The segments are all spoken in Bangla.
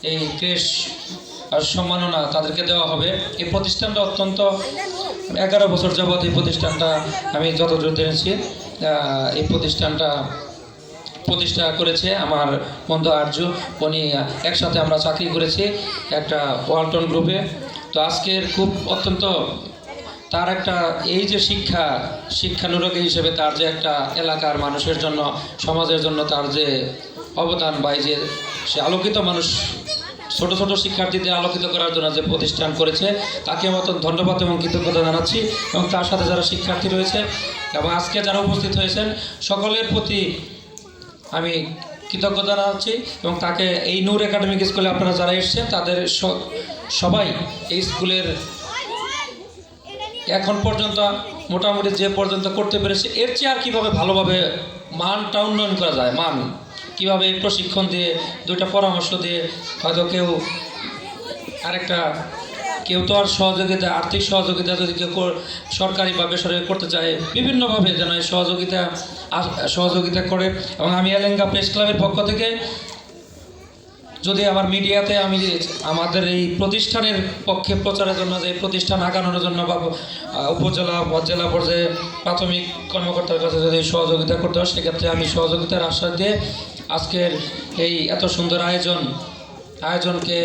এই ক্রেশ আর সম্মাননা তাদেরকে দেওয়া হবে। এই প্রতিষ্ঠানটা অত্যন্ত 11 বছর যাবৎ এই প্রতিষ্ঠানটা আমি যতদূর জেনেছি এই প্রতিষ্ঠানটা প্রতিষ্ঠা করেছে আমার বন্ধু আর্য। উনি একসাথে আমরা চাকরি করেছি একটা ওয়ালটন গ্রুপে। তো আজকের খুব অত্যন্ত তার একটা এই যে শিক্ষানুরাগী হিসেবে তার যে একটা এলাকার মানুষের জন্য সমাজের জন্য তার যে অবদান বা এই যে সে আলোকিত মানুষ ছোট ছোট শিক্ষার্থীদের আলোকিত করার জন্য যে প্রতিষ্ঠান করেছে তাকে মতো ধন্যবাদ এবং কৃতজ্ঞতা জানাচ্ছি। এবং তার সাথে যারা শিক্ষার্থী রয়েছে এবং আজকে যারা উপস্থিত হয়েছেন সকলের প্রতি আমি কৃতজ্ঞতা জানাচ্ছি। এবং তাকে এই নূর একাডেমিক স্কুলে আপনারা যারা এসেছেন তাদের সবাই এই স্কুলের এখন পর্যন্ত মোটামুটি যে পর্যন্ত করতে পেরেছে এর চেয়ে আর কীভাবে ভালোভাবে মানটা উন্নয়ন করা যায়, মান কীভাবে প্রশিক্ষণ দিয়ে দুইটা পরামর্শ দিয়ে হয়তো কেউ তো আর সহযোগিতা আর্থিক সহযোগিতা যদি কেউ সরকারি বা বেসরকারি করতে চায় বিভিন্নভাবে যেন এই সহযোগিতা করে। এবং আমি এলেঙ্গা প্রেস ক্লাবের পক্ষ থেকে যদি আমার মিডিয়াতে আমি আমাদের এই প্রতিষ্ঠানের পক্ষে প্রচারের জন্য যে প্রতিষ্ঠান আগানোর জন্য বা উপজেলা বা জেলা পর্যায়ে প্রাথমিক কর্মকর্তার কাছে যদি সহযোগিতা করতে হয় সেক্ষেত্রে আমি সহযোগিতার আশ্বাস দিয়ে আজকের এই এত সুন্দর আয়োজনকে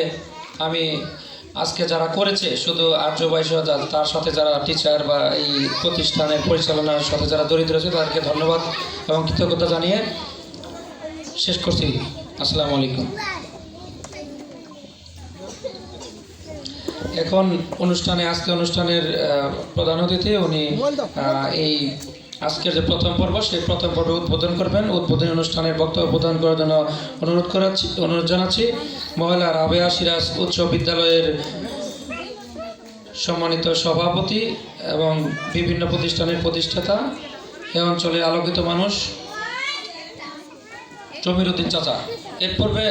আমি আজকে যারা করেছে শুধু আর্য বাইশ তার সাথে যারা টিচার বা এই প্রতিষ্ঠানের পরিচালনার সাথে যারা দরিদ্র আছে তাদেরকে ধন্যবাদ এবং কৃতজ্ঞতা জানিয়ে শেষ করছি। আসসালামু আলাইকুম। এখন আজকে অনুষ্ঠানের প্রধান অতিথি উনি এই আজকের যে প্রথম পর্ব সেই প্রথম পর্ব উদ্বোধন করবেন। উদ্বোধনী অনুষ্ঠানের বক্তব্য প্রদান করার জন্য অনুরোধ জানাচ্ছি মহিলা রাবেয়া সিরাজ উচ্চ বিদ্যালয়ের সম্মানিত সভাপতি এবং বিভিন্ন প্রতিষ্ঠানের প্রতিষ্ঠাতা এ অঞ্চলের আলোকিত মানুষ জমির উদ্দিন চাচা। এর পূর্বে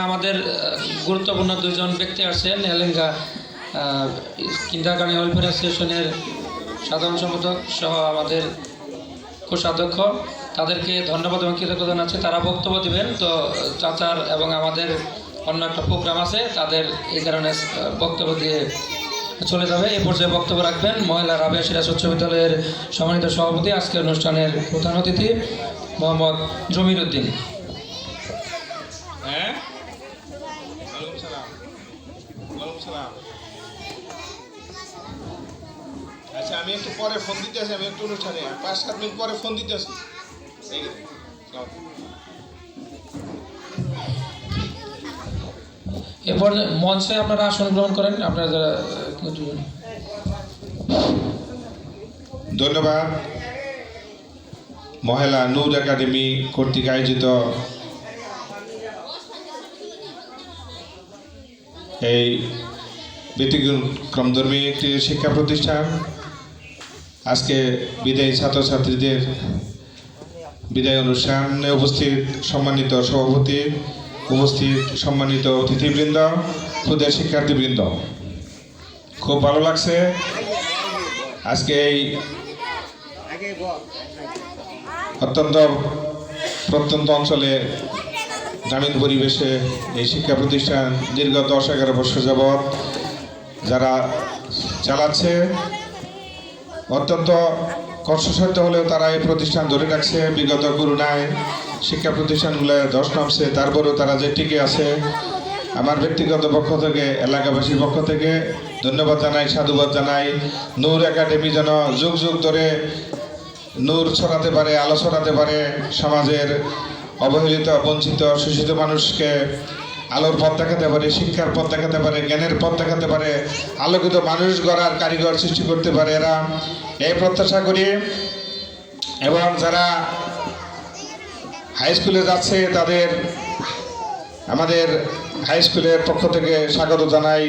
আমাদের গুরুত্বপূর্ণ দুইজন ব্যক্তি আছেন এলেঙ্গা কিন্ডারগার্টেন ওয়েলফেয়ার অ্যাসোসিয়েশনের সাধারণ সম্পাদক সহ আমাদের কোষাধ্যক্ষ। তাদেরকে ধন্যবাদ এবং কৃতজ্ঞতা জানাচ্ছি। তারা বক্তব্য দিবেন। তো চাচার এবং আমাদের অন্য একটা প্রোগ্রাম আছে তাদের এই কারণে বক্তব্য দিয়ে চলে যাবে। এই পর্যায়ে বক্তব্য রাখবেন মহিলা রাবেয়া সিরাজ উচ্চ বিদ্যালয়ের সম্মানিত সভাপতি আজকের অনুষ্ঠানের প্রধান অতিথি মোহাম্মদ জমির উদ্দিন। আচ্ছা, আমি একটু পরে ফোন দিতে আসি। আমি একটু অনুষ্ঠানে 5-7 মিনিট পরে ফোন দিতে আসি। এরপর মঞ্চে আপনারা আসন গ্রহণ করেন। আপনারা যারা ধন্যবাদ। মহিলা নূর একাডেমি কর্তৃক আয়োজিত এই ব্যতিক্রমধর্মী একটি শিক্ষা প্রতিষ্ঠান আজকে বিদায়ী ছাত্রছাত্রীদের বিদায় অনুষ্ঠানে উপস্থিত সম্মানিত সভাপতি, উপস্থিত সম্মানিত অতিথিবৃন্দ, ক্ষুদে শিক্ষার্থীবৃন্দ, খুব ভালো লাগছে আজকে এই প্রত্যন্ত অঞ্চলে গ্রামীণ পরিবেশে এই শিক্ষা প্রতিষ্ঠান দীর্ঘ 10-11 বছর যাবৎ যারা চালাচ্ছে অত্যন্ত কষ্টসাধ্য হলেও তারা এই প্রতিষ্ঠান ধরে রাখছে। বিগত করোনায় শিক্ষা প্রতিষ্ঠানগুলো ধস নামছে, তারপরেও তারা যে টিকে আছে। আমার ব্যক্তিগত পক্ষ থেকে এলাকাবাসীর পক্ষ থেকে ধন্যবাদ জানাই, সাধুবাদ জানাই। নূর একাডেমি যেন যুগ যুগ ধরে নূর ছড়াতে পারে, আলো ছড়াতে পারে, সমাজের অবহেলিত বঞ্চিত শোষিত মানুষকে আলোর পথ দেখাতে পারে, শিক্ষার পথ দেখাতে পারে, জ্ঞানের পথ দেখাতে পারে, আলোকিত মানুষ গড়ার কারিগর সৃষ্টি করতে পারে এরা, এই প্রত্যাশা করি। এবং যারা হাই স্কুলে যাচ্ছে তাদের আমাদের হাই স্কুলের পক্ষ থেকে স্বাগত জানাই।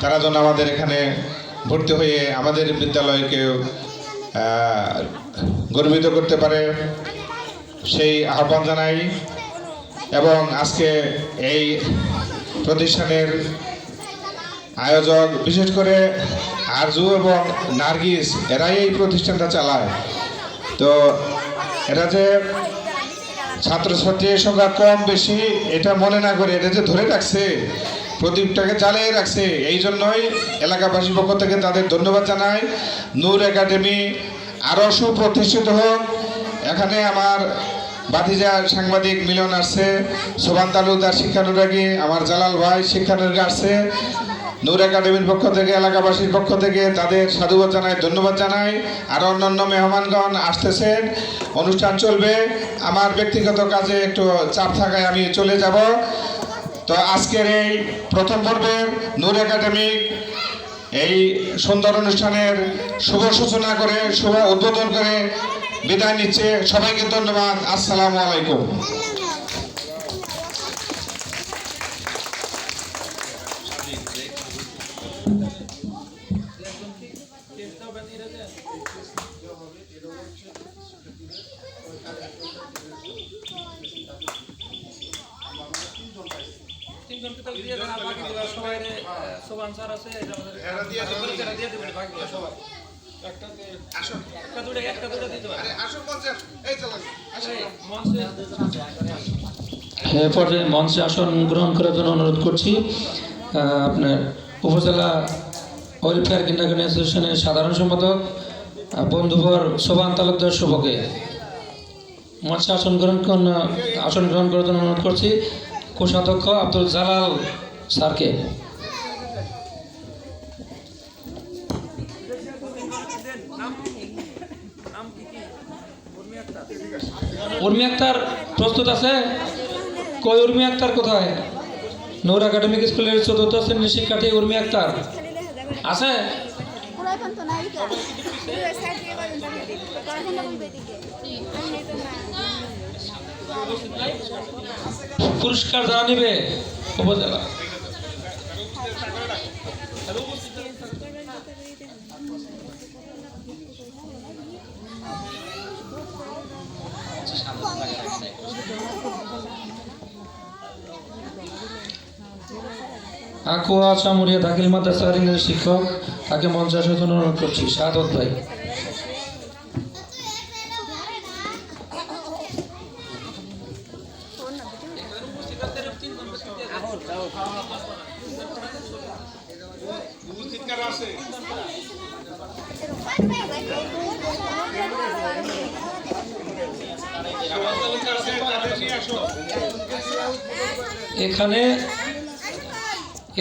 তারা যেন আমাদের এখানে ভর্তি হয়ে আমাদের বিদ্যালয়কে গর্বিত করতে পারে সেই আহ্বান জানাই। এবং আজকে এই প্রতিষ্ঠানের আয়োজক বিশেষ করে আরজু এবং নার্গিস এরাই এই প্রতিষ্ঠানটা চালায়। তো এরা যে ছাত্রছাত্রীর সংখ্যা কম বেশি এটা মনে না করে এটা যে ধরে রাখছে, প্রদীপটাকে জ্বালিয়ে রাখছে, এই জন্যই এলাকাবাসীর পক্ষ থেকে তাদের ধন্যবাদ জানাই। নূর একাডেমি আরও সুপ্রতিষ্ঠিত হোক। এখানে আমার বাতিজা সাংবাদিক মিলন আসছে, সোবান তালুকদার শিক্ষানুরাগী, আমার জালাল ভাই শিক্ষানুরাগী আসছে। নূর একাডেমির পক্ষ থেকে, এলাকাবাসীর পক্ষ থেকে তাদের সাধুবাদ জানাই, ধন্যবাদ জানাই। আর অন্যান্য মেহমানগণ আসতেছেন, অনুষ্ঠান চলবে। আমার ব্যক্তিগত কাজে একটু চাপ থাকায় আমি চলে যাব। তো আজকের এই প্রথম পর্বের নূর একাডেমিক এই সুন্দর অনুষ্ঠানের শুভ সূচনা করে, শুভ উদ্বোধন করে বিদায় নিচ্ছে। সবাইকে ধন্যবাদ। আসসালামু আলাইকুম। পর্যায়ে মঞ্চে আসন গ্রহণ করার জন্য অনুরোধ করছি আপনার উপজেলা ওয়েলফেয়ার কিন্ডারগার্টেন অ্যাসোসিয়েশনের সাধারণ সম্পাদক বন্ধুবর সোবান তালুকদার শুভকে মঞ্চে আসন গ্রহণ করার জন্য অনুরোধ করছি। কোষাধ্যক্ষ আব্দুল জালাল স্যারকে। উর্মি আক্তার প্রস্তুত আছে? কই উর্মি আক্তার কোথায়? নূর একাডেমিক স্কুলের ৪র্থ শ্রেণীর শিক্ষার্থী উর্মি আক্তার আছে? পুরস্কার যারা নিবে উপজেলা আকুয়া চামুরিয়া দাখিল মাদ্রাসার ইংরেজি শিক্ষক, তাকে মঞ্চে আসার জন্য অনুরোধ করছি। সাদত ভাই।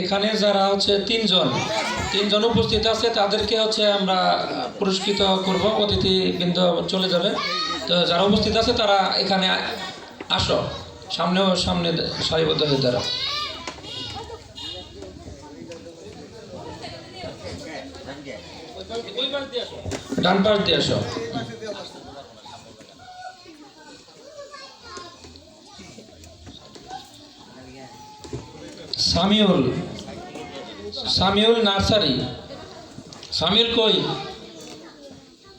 এখানে যারা হচ্ছে তিনজন উপস্থিত আছে তাদেরকে হচ্ছে আমরা পুরস্কৃত করব। অতিথিবৃন্দ চলে যাবে। তো যারা উপস্থিত আছে তারা এখানে আসো, সামনে সারিবদ্ধ হয়ে দাঁড়া। ডান পাশ দিয়ে আসো। সামিউল নার্সারি। সামিউল কই?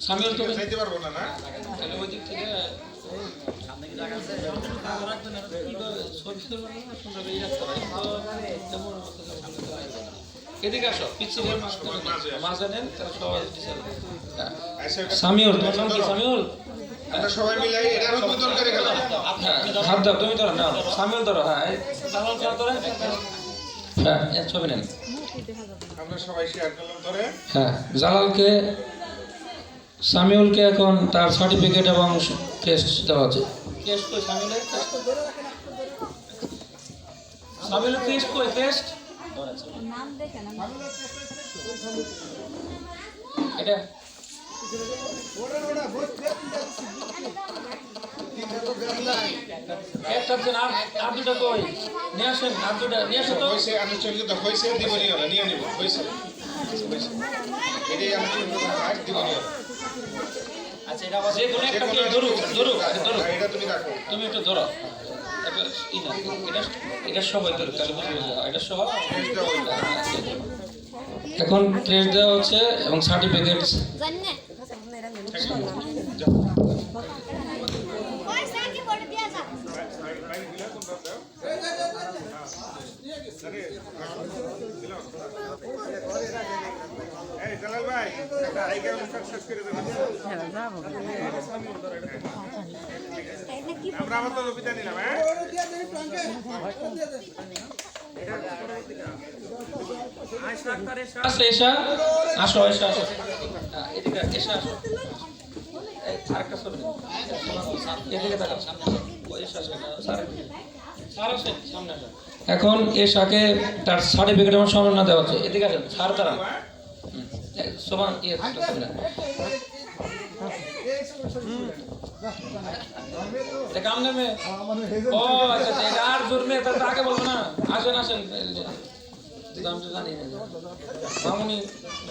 সামিউল তো যাইতে পারবো না। তাহলে ওই দিক থেকে এদিকে আসো, পিছিয়ে মাঝে নেন। সামিউল, তোমার নাম কি? সামিউল, সবাই মিলে এটা উদ্বোধন করে গেলাম। হাত দাও, তুমি ধরো না, সামিউল ধরো। হ্যাঁ, ছবি নেন। আমরা সবাই শেয়ার করলাম ধরে। হ্যাঁ, জালালকে, সামিউলকে এখন তার সার্টিফিকেট এবং টেস্ট দেওয়া হচ্ছে। টেস্ট কই সামিউলের? সামিউলের টেস্ট কই? টেস্ট নাম দেখেন এটা একটা দিন আর দুটো কই নিয়ে আসেন। আর দুটো নিয়ে আসেন তো। হইছে আনুষ্ঠানিকতা হইছে, দিবনি হলো নিয়ে নিব। হইছে এটাই আনুষ্ঠানিকতা আজ দিবনি হলো। আচ্ছা, এটা যে কোনো একটা কে ধরু। এটা তুমি রাখো, তুমি একটু ধরো। এটা সবাই ধরো, তাহলে বুঝবো এটা সহ। এখন ট্রেস দেওয়া হচ্ছে এবং সার্টিফিকেট। এই জালাল ভাই একটা আইকে অনুষ্ঠান শেষ করে দেবেন আমরা আবার তো বিদায় নিলাম হ্যাঁ এসা আসো এসা আসো এদিকে এসা আসো এই আরেকটা ছবি নাও। এদিকে তাকাও সামনে আসো। ওই এসা আসো স্যার স্যার আসেন সামনে আসেন এখন এসাকে তার সার্টিফিকেট আমার সম্মাননা দেওয়া হচ্ছে এদিকে আসেন স্যার তারা সমান ইয়ে ছবি না काम नाम है ओ अच्छा यार जुर्मे तो आगे बोलो ना आसन आसन दाम तो जानी है मामूनी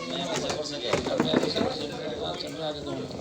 मैं ऐसा कर सके मैं ऐसा कर सके अच्छा मैं आगे दूंगा